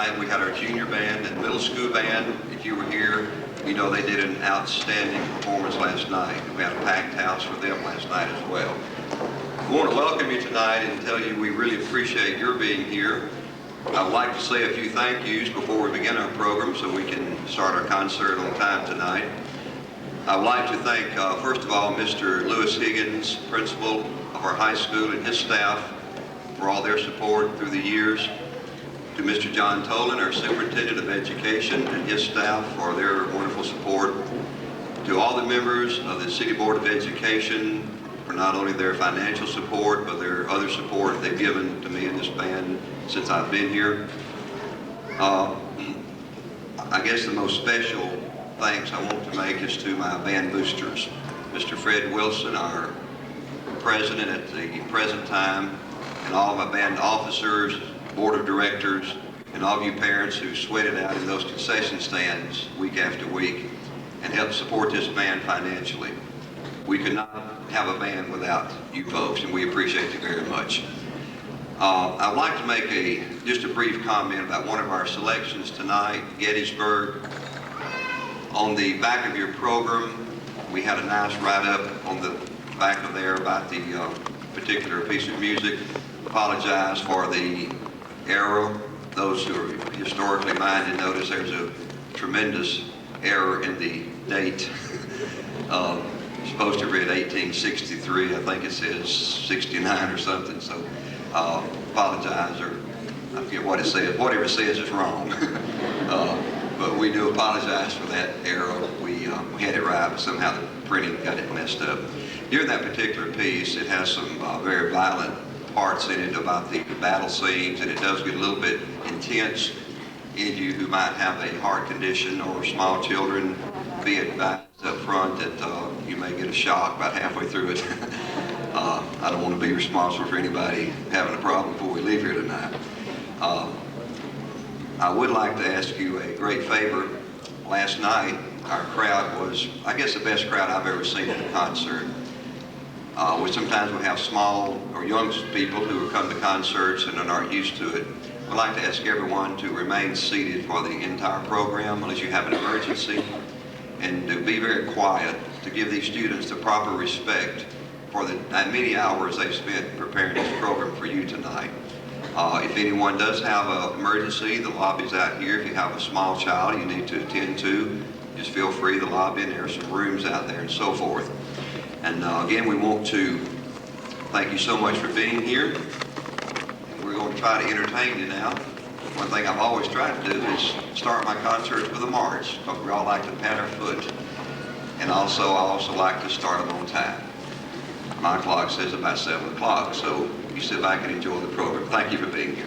tonight. We had our junior band and middle school band. If you were here, you know they did an outstanding performance last night. We had a packed house for them last night as well. I want to welcome you tonight and tell you we really appreciate your being here. I'd like to say a few thank yous before we begin our program so we can start our concert on time tonight. I would like to thank, first of all, Mr. Lewis Higgins, principal of our high school, and his staff for all their support through the years. To Mr. John Tolan, our superintendent of education, and his staff for their wonderful support. To all the members of the City Board of Education for not only their financial support, but their other support they've given to me and this band since I've been here. I guess the most special thanks I want to make is to my band boosters. Mr. Fred Wilson, our president at the present time, and all my band officers, board of directors, and all of you parents who sweated out in those concession stands week after week and helped support this band financially. We could not have a band without you folks, and we appreciate you very much. I'd like to make just a brief comment about one of our selections tonight, Gettysburg. On the back of your program, we had a nice write-up on the back of there about the particular piece of music. Apologize for the error. Those who are historically minded notice there's a tremendous error in the date. It's supposed to read 1863. I think it says 69 or something. So apologize, or I forget what it says. Whatever it says is wrong. But we do apologize for that error. We had it right, but somehow the printing got it messed up. During that particular piece, it has some very violent parts in it about the battle scenes, and it does get a little bit intense. Any of you who might have a heart condition or small children, be advised up front that you may get a shock about halfway through it. I don't want to be responsible for anybody having a problem before we leave here tonight. I would like to ask you a great favor. Last night, our crowd was, I guess, the best crowd I've ever seen at a concert. Sometimes we have small or young people who come to concerts and aren't used to it. We'd like to ask everyone to remain seated for the entire program unless you have an emergency, and to be very quiet, to give these students the proper respect for the many hours they've spent preparing this program for you tonight. If anyone does have an emergency, the lobby's out here. If you have a small child you need to attend to, just feel free, the lobby, and there are some rooms out there and so forth. And again, we want to thank you so much for being here. We're going to try to entertain you now. One thing I've always tried to do is start my concerts with a march, because we all like to pat our foot. And I also like to start them on time. My clock says about 7 o'clock, so you sit back and enjoy the program. Thank you for being here.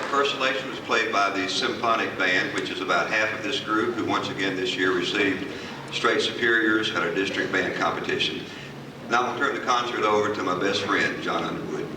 First selection was played by the Symphonic Band, which is about half of this group, who once again this year received straight superiors at our district band competition. Now I'll turn the concert over to my best friend, John Underwood.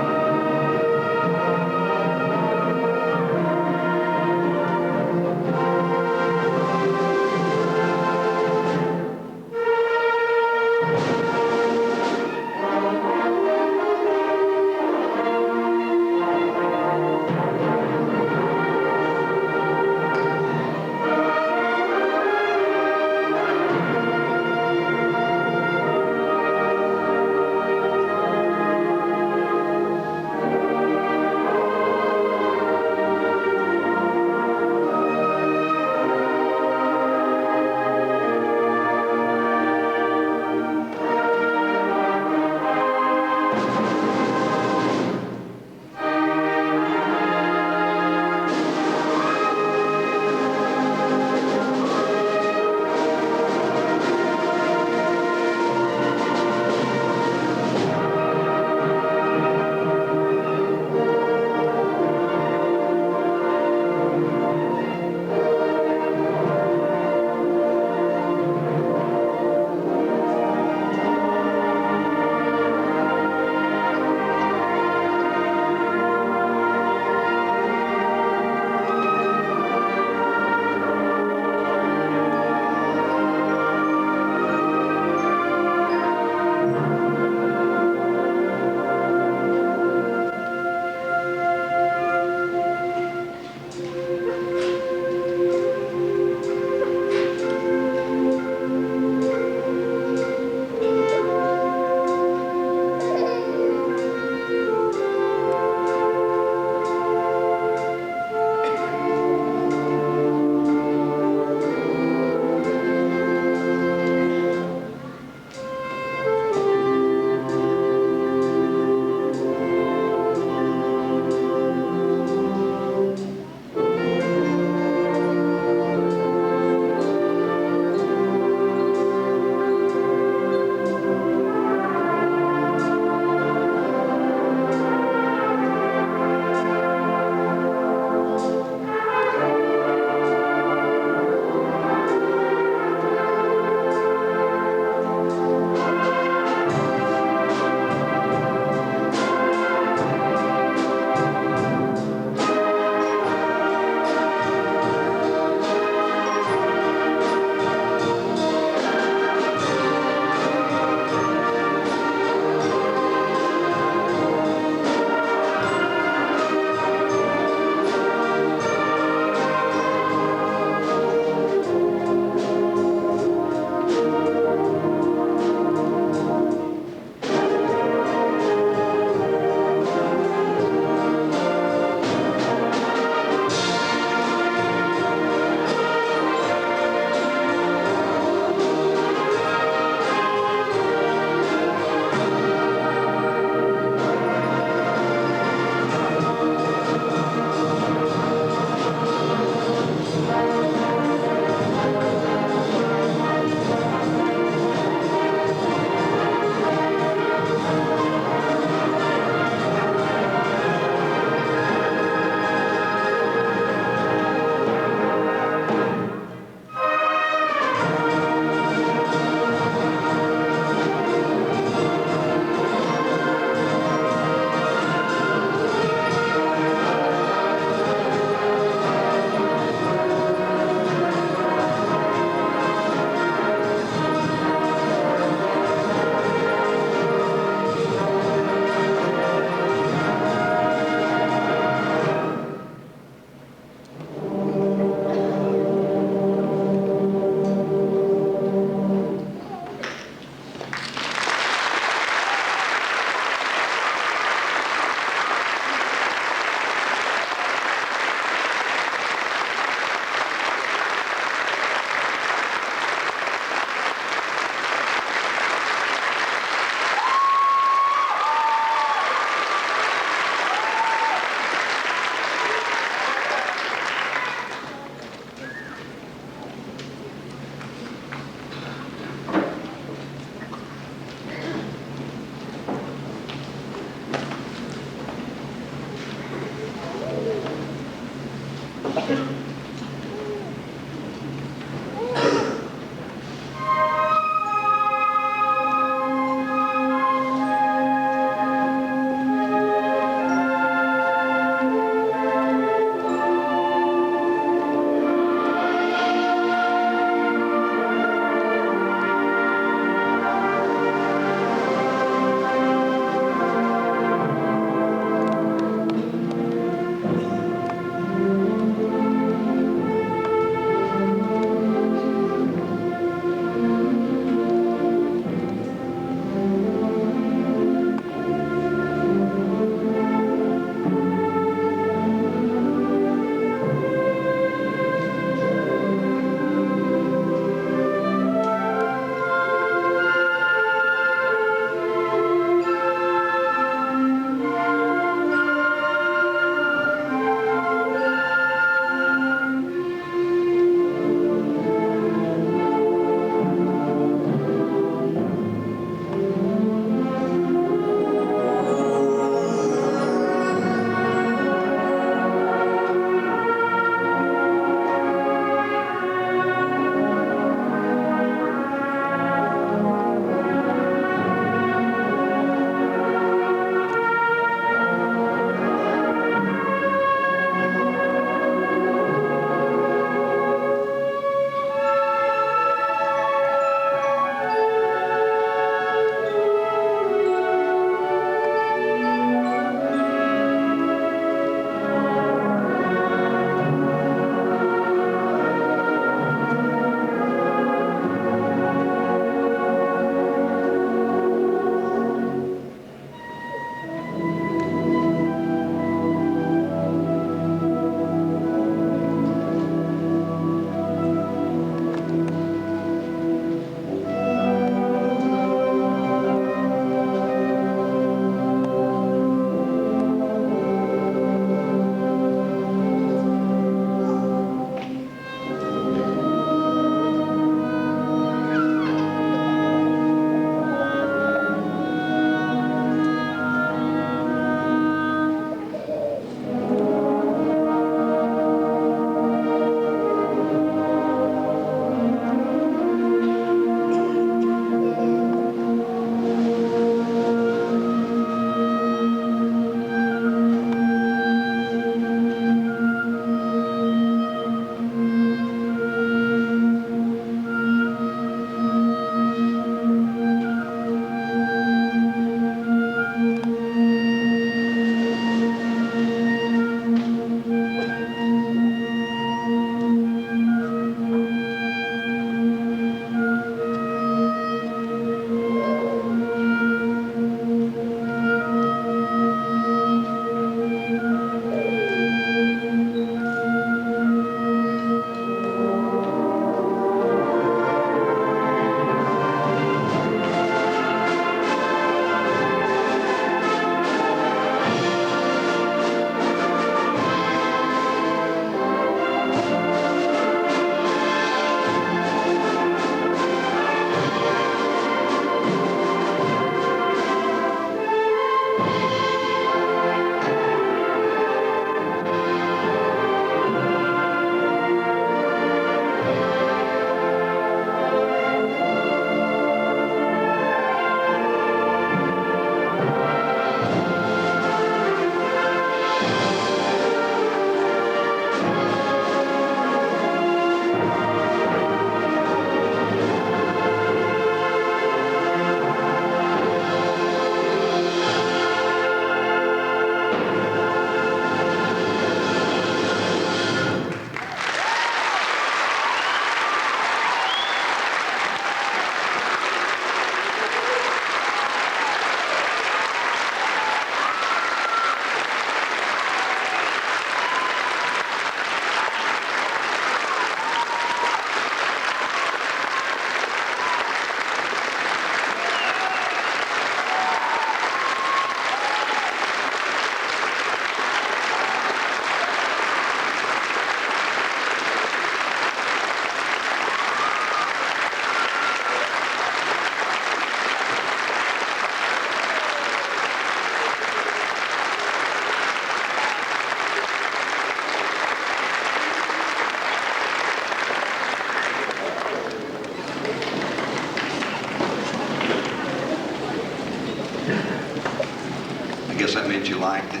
I guess that meant you liked it.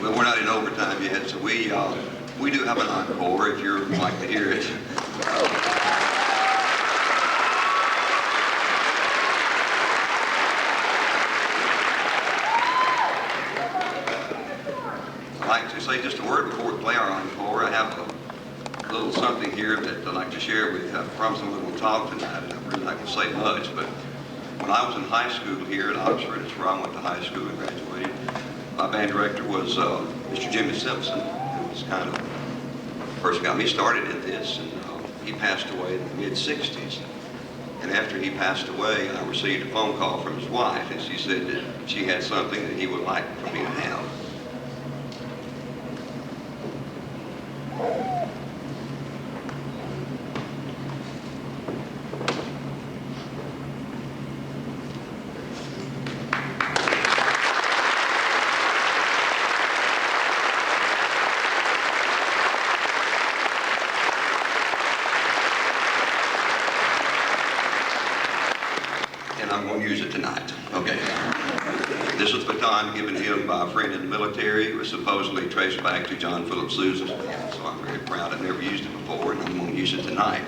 Well, we're not in overtime yet, so we do have an encore if you'd like to hear it. I'd like to say just a word before we play our encore. I have a little something here that I'd like to share with you. I promised I'm going to talk tonight, and I'm really not going to say much, but when I was in high school here at Oxford, it's where I went to high school and graduated, my band director was Mr. Jimmy Simpson, who was kind of the person who got me started in this, and he passed away in the mid-60s. And after he passed away, I received a phone call from his wife, and she said that she had something that he would like for me to have. I'm going to use it tonight. Okay. This was the baton given him by a friend in the military. It was supposedly traced back to John Philip Sousa's band, so I'm very proud. I've never used it before, and I'm going to use it tonight.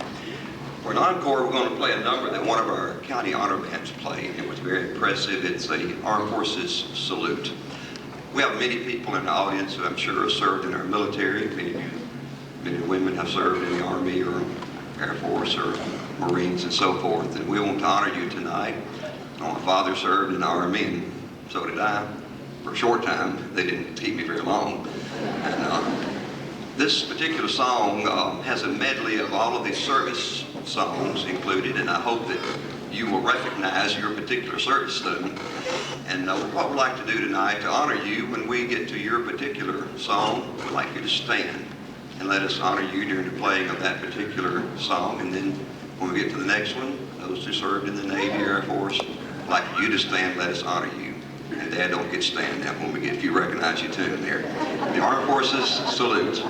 For an encore, we're going to play a number that one of our county honor bands played. It was very impressive. It's the Armed Forces Salute. We have many people in the audience who I'm sure have served in our military. Many women have served in the Army or Air Force or Marines and so forth, and we want to honor you tonight. My father served in the Army, and so did I. For a short time, they didn't keep me very long. And this particular song has a medley of all of these service songs included, and I hope that you will recognize your particular service student. And what we'd like to do tonight to honor you, when we get to your particular song, we'd like you to stand and let us honor you during the playing of that particular song. And then when we get to the next one, those who served in the Navy, Air Force, I'd like you to stand, let us honor you. And Dad, don't get stand now when we get, if you recognize your tune there. The Armed Forces Salute.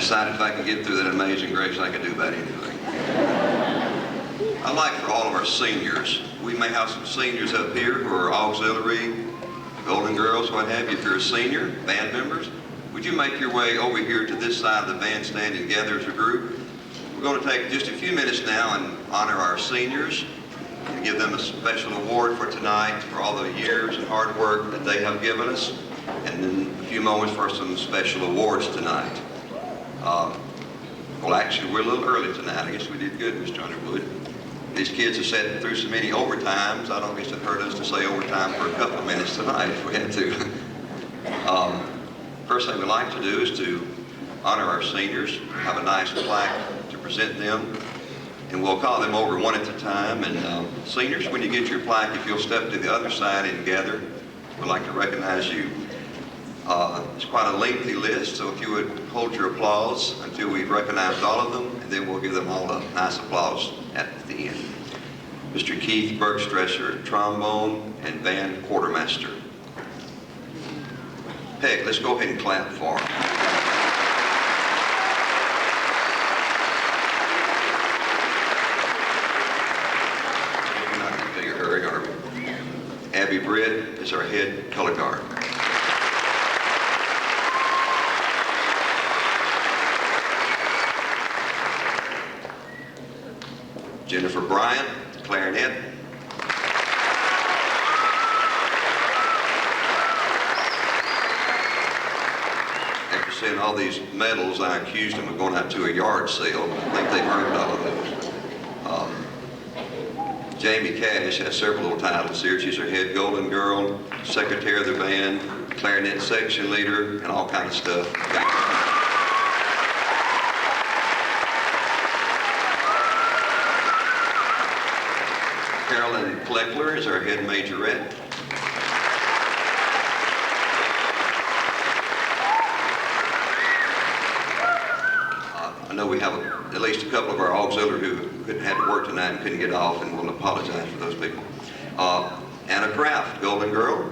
decided if I could get through that Amazing Grace, I could do about anything. I'd like for all of our seniors, we may have some seniors up here who are auxiliary, Golden Girls, what have you. If you're a senior, band members, would you make your way over here to this side of the bandstand and gather as a group? We're going to take just a few minutes now and honor our seniors and give them a special award for tonight for all the years and hard work that they have given us, and then a few moments for some special awards tonight. Well, actually, we're a little early tonight. I guess we did good, Mr. Underwood. These kids have sat through so many overtimes, I don't guess it hurt us to say overtime for a couple of minutes tonight if we had to. First thing we'd like to do is to honor our seniors, have a nice plaque to present them, and we'll call them over one at a time. And seniors, when you get your plaque, if you'll step to the other side and gather, we'd like to recognize you. It's quite a lengthy list, so if you would hold your applause until we've recognized all of them, and then we'll give them all a nice applause at the end. Mr. Keith Bergstresser, trombone and band quartermaster. Peg, let's go ahead and clap for him. You're not in a bigger hurry, are we? Abby Britt is our head color guard. Jennifer Bryant, clarinet. After seeing all these medals, I accused them of going out to a yard sale. I think they've earned all of those. Jamie Cash has several little titles here. She's our head Golden Girl, secretary of the band, clarinet section leader, and all kinds of stuff. Carolyn Pleckler is our head majorette. I know we have at least a couple of our auxiliary who couldn't have to work tonight and couldn't get off, and we'll apologize for those people. Anna Kraft, Golden Girl.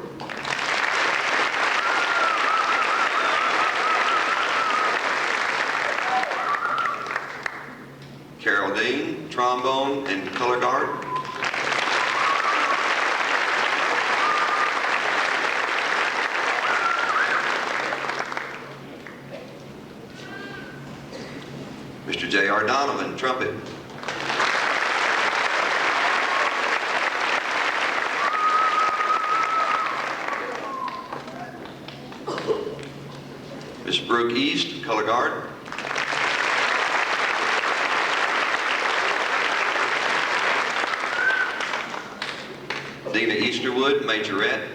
Carol Dean, trombone and color guard. Mr. J.R. Donovan, trumpet. Miss Brooke East, color guard. Dina Easterwood, majorette.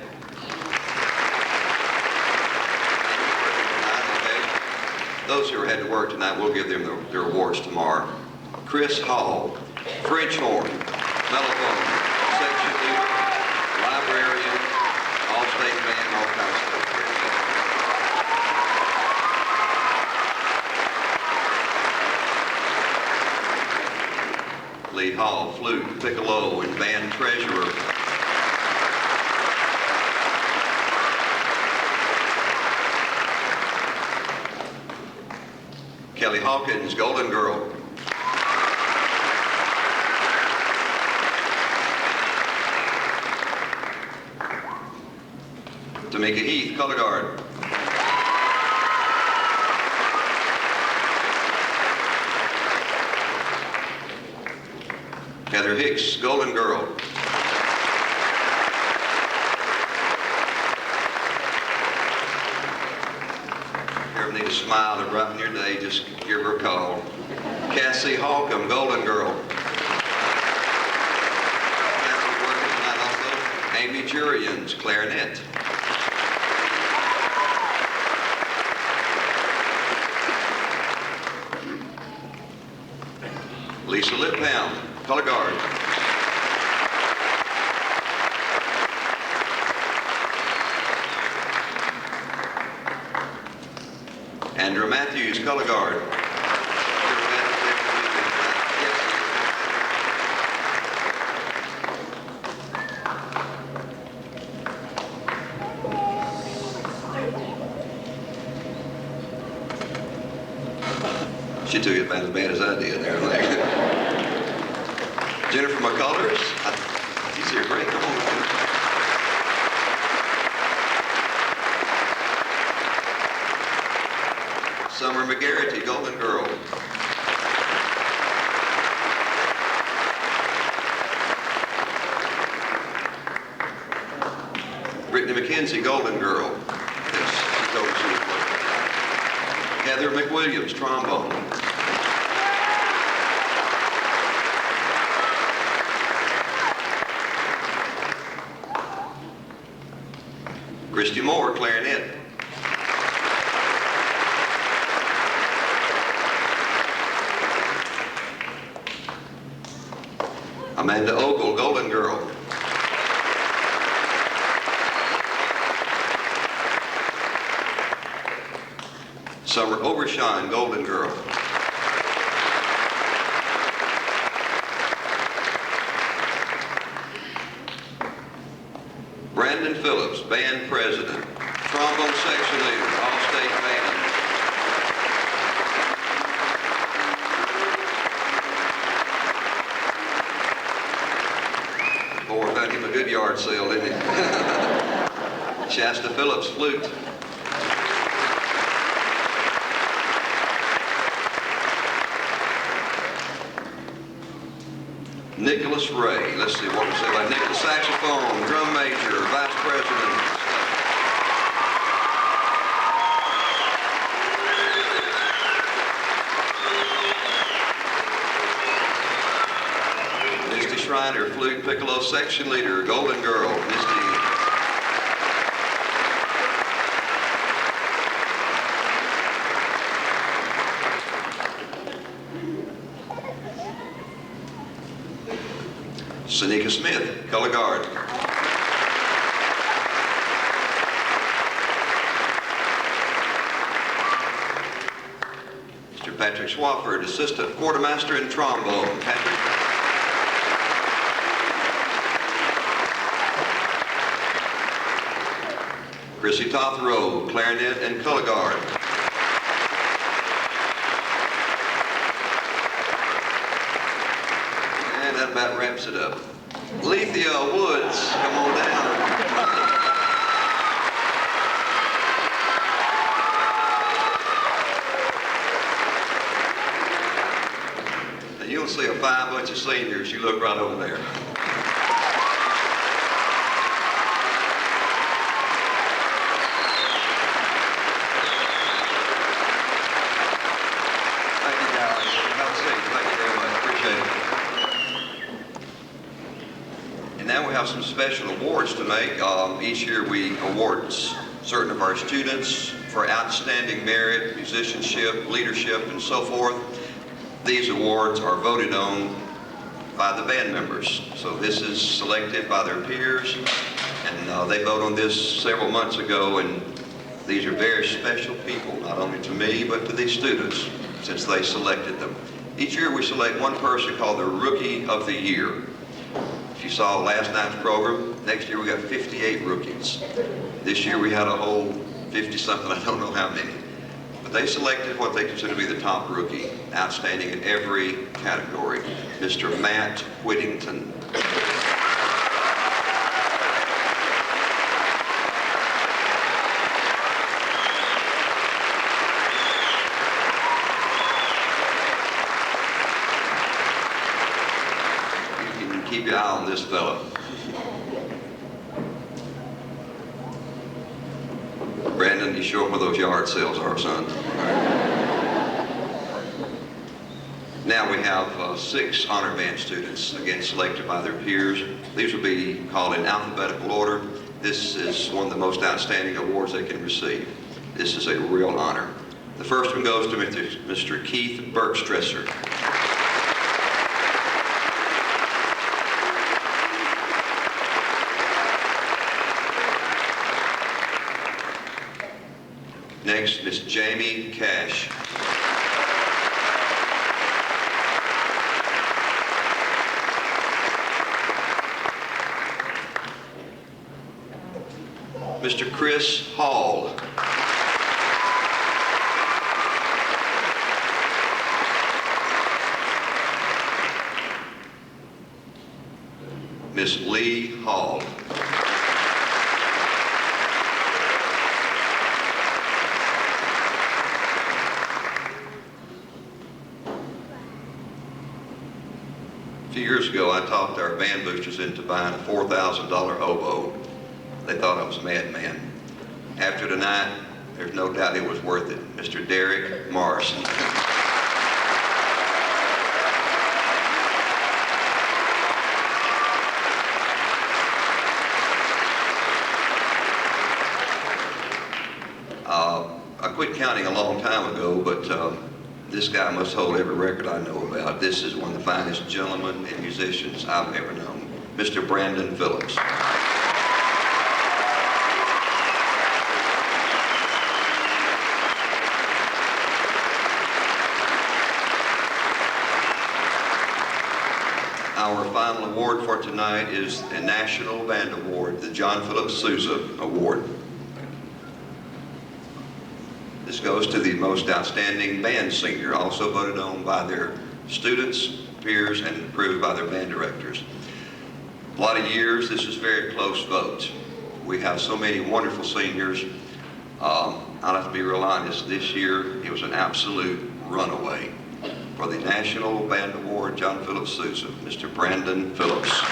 Those who had to work tonight, we'll give them their awards tomorrow. Chris Hall, French horn, mellophone, section leader, librarian, all-state band, all kinds of stuff. Lee Hall, flute, piccolo, and band treasurer. Kelly Hawkins, Golden Girl. Tamika Heath, color guard. Heather Hicks, Golden Girl. If you need a smile to brighten your day, just give her a call. Cassie Holcomb, Golden Girl. Working tonight also. Amy Jurians, clarinet. Lisa Lippound, color guard. Andrew Matthews, color guard. She took it about as bad as I did there. Jennifer McCullers. She's here, great. Come on, Jennifer. Summer McGarrity, Golden Girl. Brittany McKenzie, Golden Girl. Yes, she told me she was working. Heather McWilliams, trombone. Christy Moore, clarinet. Amanda Ogle, Golden Girl. Summer Overshine, Golden Girl. Brandon Phillips, band president. Trombone section leader, all-state band. Boy, found him a good yard sale, didn't he? Shasta Phillips, flute. Nicholas Ray. Let's see what we say about Nicholas. Saxophone, drum major, vice president. Misty Schreiner, flute, piccolo section leader, Golden Girl. Misty. Sanika Smith, color guard. Mr. Patrick Swafford, assistant quartermaster in trombone. Patrick. Chrissy Tothrow, clarinet and color guard. And that about wraps it up. Lethea Woods, come on down. And you'll see a fine bunch of seniors. You look right over there. Thank you, guys. Have a seat. Thank you very much. Appreciate it. Now we have some special awards to make. Each year we award certain of our students for outstanding merit, musicianship, leadership, and so forth. These awards are voted on by the band members. So this is selected by their peers, and they vote on this several months ago, and these are very special people, not only to me, but to these students, since they selected them. Each year we select one person called the Rookie of the Year. If you saw last night's program, next year we got 58 rookies. This year we had a whole 50-something, I don't know how many. But they selected what they consider to be the top rookie, outstanding in every category, Mr. Matt Whittington. Keep your eye on this fellow. Brandon, you show them where those yard sales are, son. Now we have 6 honor band students, again selected by their peers. These will be called in alphabetical order. This is one of the most outstanding awards they can receive. This is a real honor. The first one goes to Mr. Keith Bergstresser. Next, Miss Jamie Cash. Mr. Chris Hall. Miss Lee Hall. A few years ago, I talked our band boosters into buying a $4,000 oboe. They thought I was a madman. After tonight, there's no doubt it was worth it. Mr. Derek Morrison. I quit counting a long time ago, but this guy must hold every record I know about. This is one of the finest gentlemen and musicians I've ever known, Mr. Brandon Phillips. Our final award for tonight is the National Band Award, the John Philip Sousa Award. This goes to the most outstanding band singer, also voted on by their students, peers, and approved by their band directors. A lot of years, this is very close votes. We have so many wonderful seniors. I'll have to be real honest, this year it was an absolute runaway. For the National Band Award, John Philip Sousa, Mr. Brandon Phillips.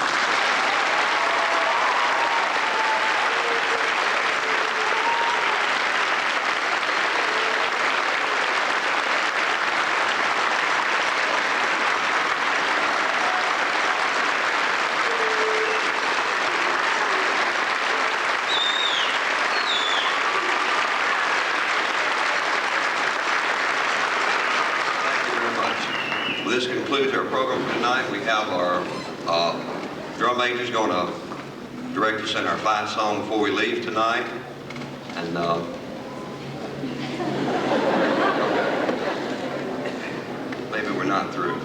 This concludes our program for tonight. We have our drum major's going to direct us in our fight song before we leave tonight. And maybe we're not through.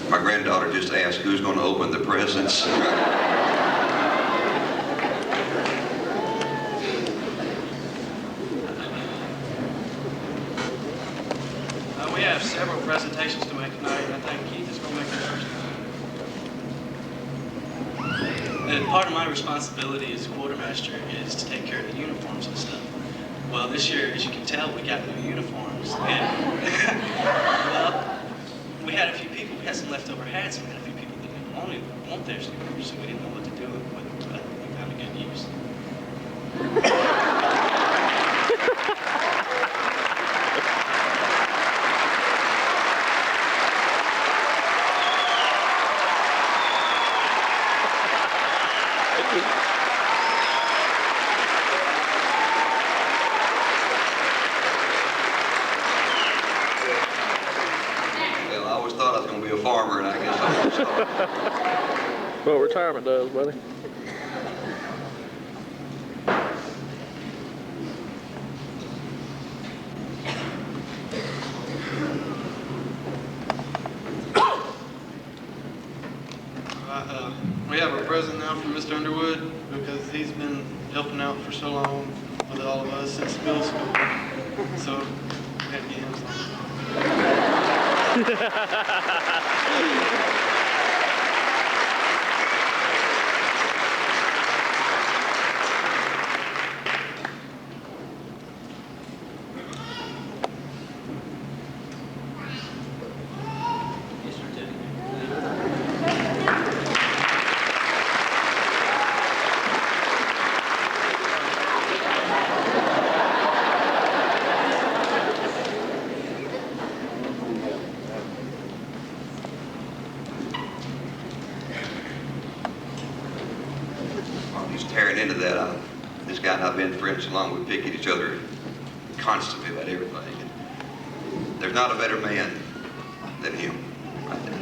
My granddaughter just asked who's going to open the presents. We have several presentations to make tonight, and I think Keith is going to make the first. And part of my responsibility as quartermaster is to take care of the uniforms and stuff. Well, this year, as you can tell, we got new uniforms, and well, we had a few people, we had some leftover hats, and we had a few people that didn't want theirs anymore, so we didn't know what to do with it, but we found a good use. Well, I always thought I was going to be a farmer, and I guess I'm sorry. Well, retirement does, buddy. We have a present now from Mr. Underwood because he's been helping out for so long with all of us since middle school. So we had to get him something. He's tearing into that. This guy and I've been friends so long, we pick at each other constantly about everything. And there's not a better man than him right there.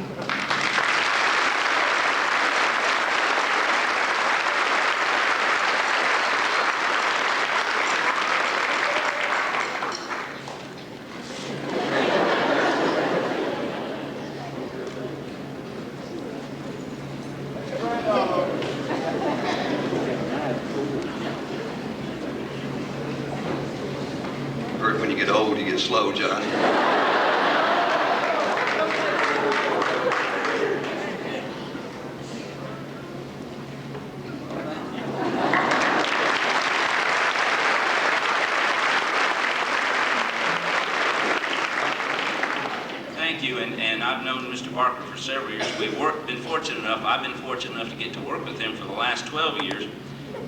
get old, you get slow, John. Thank you, and I've known Mr. Barker for several years. I've been fortunate enough to get to work with him for the last 12 years.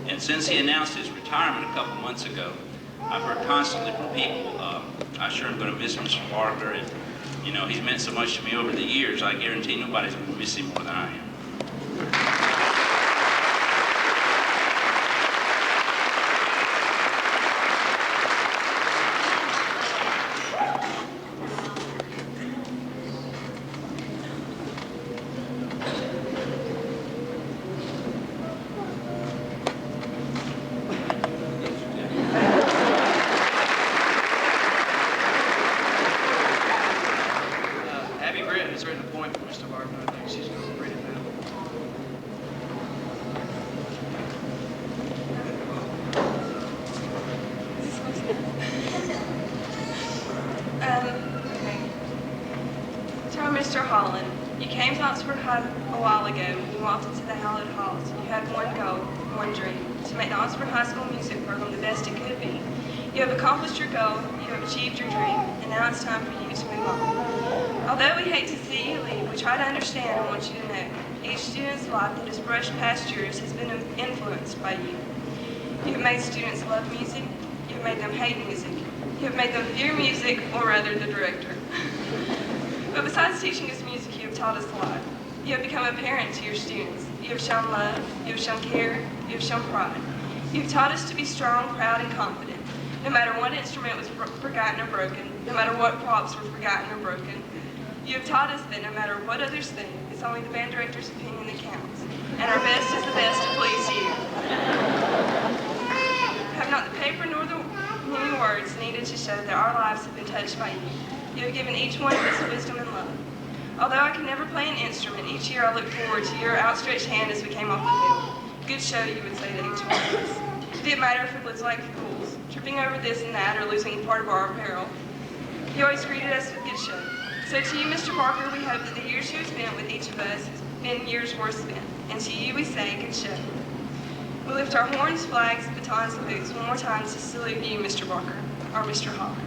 And since he announced his retirement a couple months ago, I've heard constantly from people, I sure am going to miss Mr. Barker, and you know, he's meant so much to me over the years. I guarantee nobody's going to miss him more than I am. Abby Britt has written a poem for Mr. Barker. I think she's going to read it now. Okay. To Mr. Holland, you came to Oxford High a while ago. You walked into the hallowed halls. You had one goal, one dream, to make the Oxford High School music program the best it could be. You have accomplished your goal, you have achieved your dream, and now it's time for you to move on. Although we hate to see you leave, we try to understand and want you to know each student's life that has brushed past yours has been influenced by you. You have made students love music, you have made them hate music, you have made them fear music, or rather the director. But besides teaching us music, you have taught us life. You have become a parent to your students. You have shown love, you have shown care, you have shown pride. You have taught us to be strong, proud, and confident. No matter what instrument was forgotten or broken, no matter what props were forgotten or broken, you have taught us that no matter what others think, it's only the band director's opinion that counts. And our best is the best to please you. Have not the paper nor the many words needed to show that our lives have been touched by you. You have given each one of us wisdom and love. Although I can never play an instrument, each year I look forward to your outstretched hand as we came off the field. Good show, you would say to each one of us. It didn't matter if it looked like fools, tripping over this and that, or losing part of our apparel. You always greeted us with good show. So to you, Mr. Barker, we hope that the years you have spent with each of us has been years worth spent. And to you we say, good show. We lift our horns, flags, batons, and boots one more time to salute you, Mr. Barker, or Mr. Holland.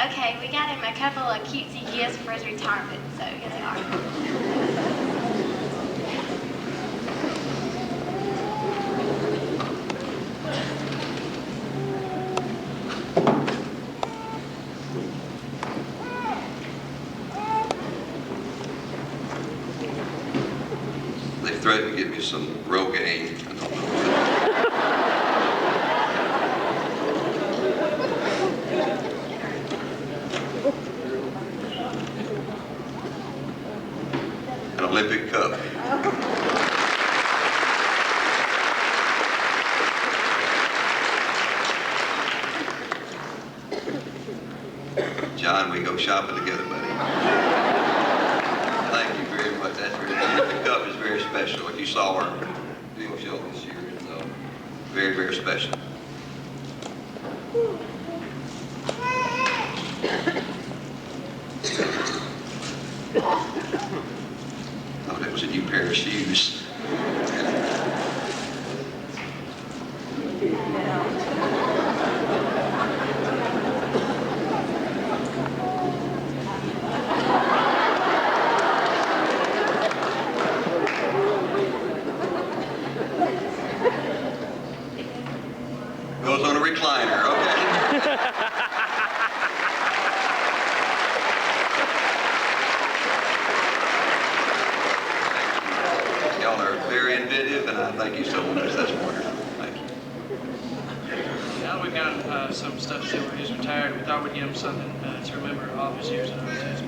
Okay, we got him a couple of cutesy gifts for his retirement, so here they are. They threatened to give me some Rogaine. I don't know. An Olympic cup. John, we go shopping together, buddy. Thank you very much. That's very nice. The cup is very special. If you saw our video show this year, it's very, very special. Oh, that was a new pair of shoes. Goes on a recliner, okay. Y'all are very inventive, and I thank you so much. That's wonderful. Thank you. Now that we've got some stuff to say where he's retired, we thought we'd give him something to remember all of his years in OTS.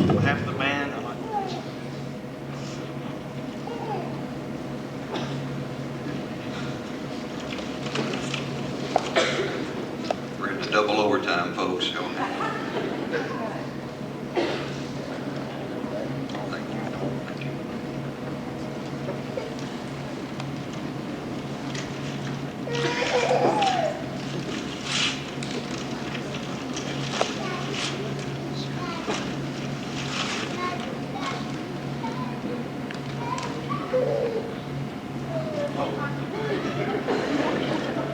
On behalf of the band, I'd like to thank you. time, folks. So, thank you. Thank you.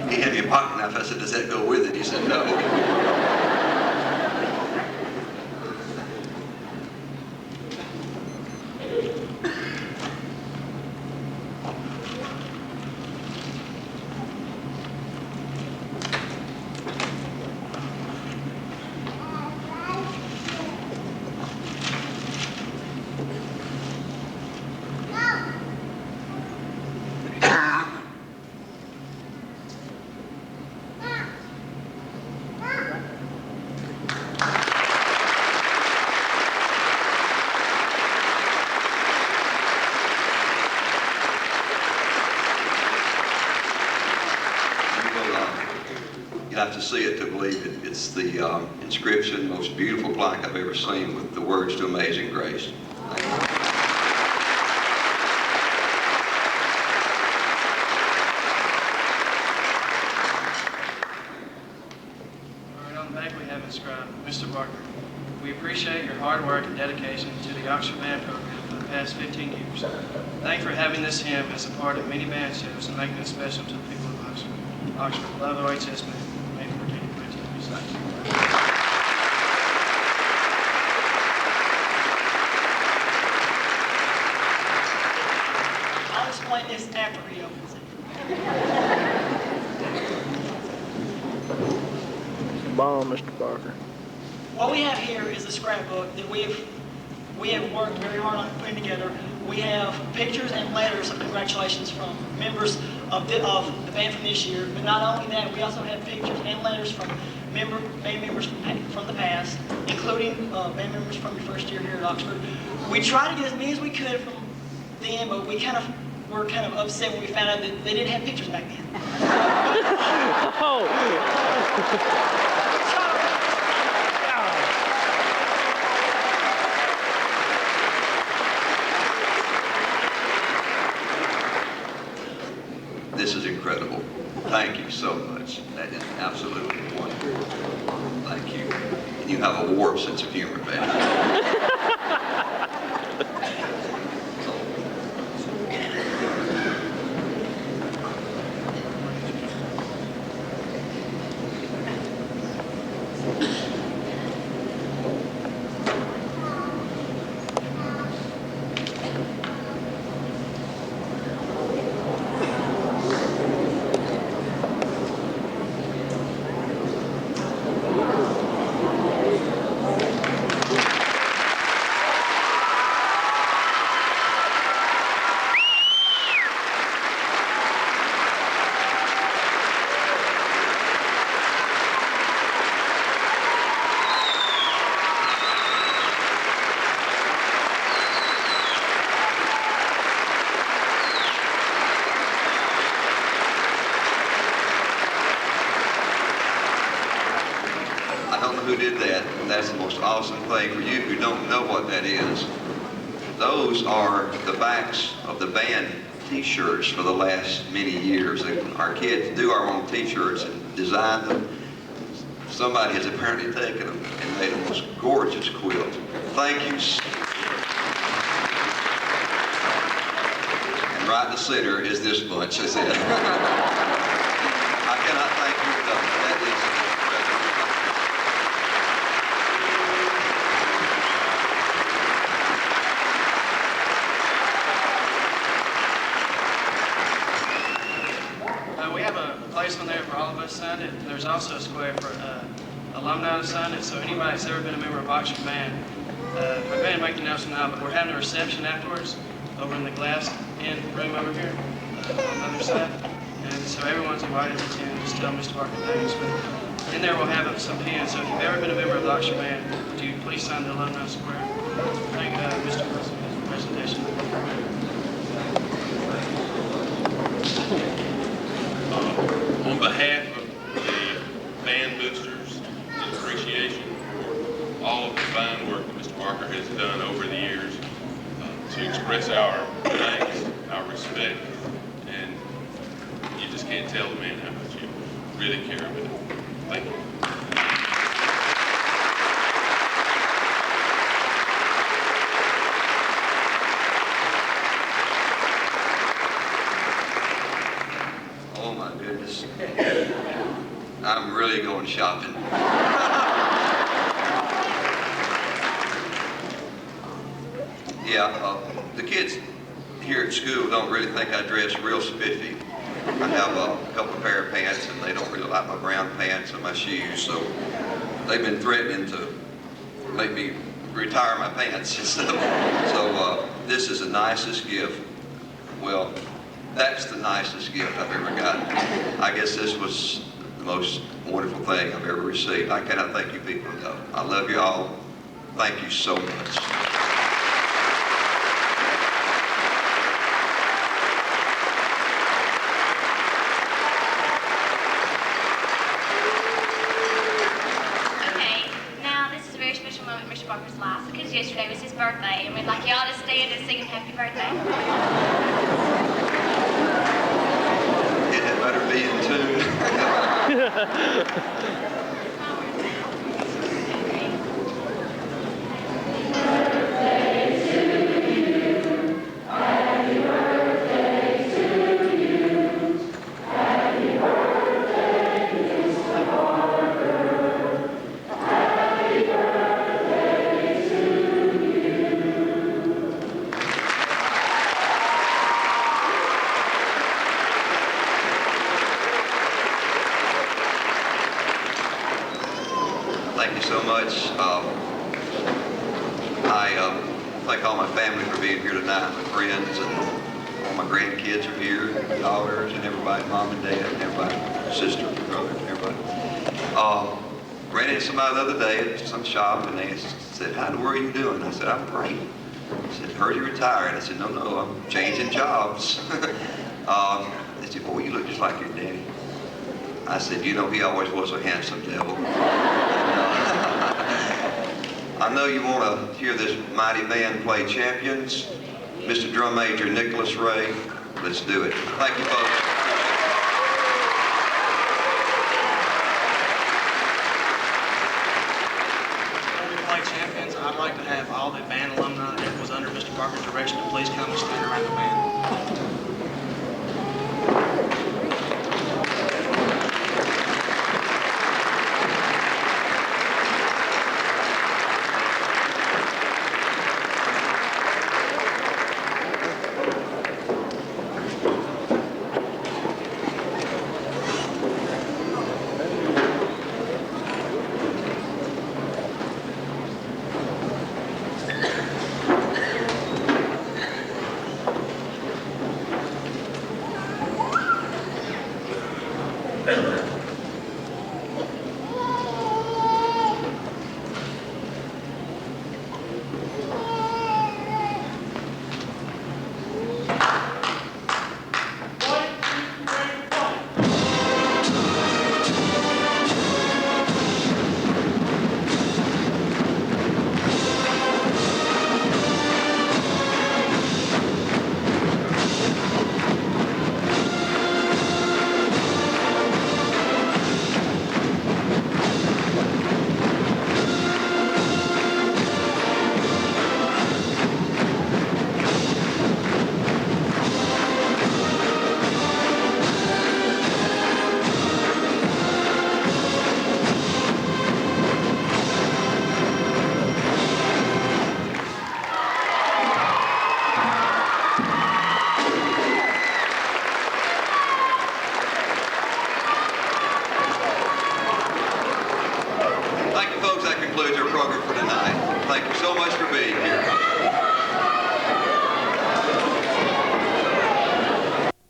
He had me a pocket knife. I said, does that go with it? He said, no. You have to see it to believe it. It's the inscription, most beautiful plaque I've ever seen with the words to Amazing Grace. Thank you. All right, on the back we have inscribed, Mr. Barker, we appreciate your hard work and dedication to the Oxford Band program for the past 15 years. Thank you for having this hymn as a part of many band shows and making it special to the people of Oxford. Oxford, love OHS Band. May 14, 1996. I'll explain this after he opens it. Bomb, Mr. Barker. What we have here is a scrapbook that we have worked very hard on putting together. We have pictures and letters of congratulations from members of the band from this year. But not only that, we also have pictures and letters from band members from the past, including band members from your first year here at Oxford. We tried to get as many as we could from them, but we were kind of upset when we found out that they didn't have pictures back then. Oh! This is incredible. Thank you so much. That is absolutely wonderful. Thank you. And you have a warped sense of humor, man. Who did that? That's the most awesome thing. For you who don't know what that is, those are the backs of the band t-shirts for the last many years. Our kids do our own t-shirts and design them. Somebody has apparently taken them and made a most gorgeous quilt. Thank you. And right in the center is this bunch, I said. I cannot thank you enough. That is We have a placement there for all of us to sign it. There's also a square for alumni to sign it. So anybody that's ever been a member of Oxford Band, we've been making Nelson now, but we're having a reception afterwards over in the glass in room over here on the other side. And so everyone's invited to attend. Just tell Mr. Barker thanks. But in there we'll have some pins. So if you've ever been a member of the Oxford Band, would you please sign the alumni square? Thank Mr. Wilson for his presentation. On behalf of the band boosters and express our thanks, our respect, and you just can't tell the man how much you really care about him. Thank you. Oh my goodness. I'm really going shopping. Yeah, the kids here at school don't really think I dress real spiffy. I have a couple of pair of pants and they don't really like my brown pants and my shoes, so they've been threatening to make me retire my pants and stuff. So this is the nicest gift. Well, that's the nicest gift I've ever gotten. I guess this was the most wonderful thing I've ever received. I cannot thank you people enough. I love you all. Thank you so much. Okay, now this is a very special moment in Mr. Barker's life because yesterday was his birthday, and we'd like y'all to stand and sing him happy birthday. It had better be in tune. Thank you so much. I thank all my family for being here tonight, my friends, and all my grandkids are here, and my daughters, and everybody, mom and dad, and everybody, sister, brother, and everybody. Ran into somebody the other day at some shop, and they said, "How in the world are you doing?" I said, "I'm great." They said, "Heard you retired." I said, "No, I'm changing jobs." They said, "Boy, you look just like your daddy." I said, "You know, he always was a handsome devil." I know you want to hear this mighty band play Champions. Mr. Drum Major Nicholas Ray, let's do it. Thank you, folks. Before we play Champions, I'd like to have all the band alumni that was under Mr. Barker's direction to please come and stand around the band.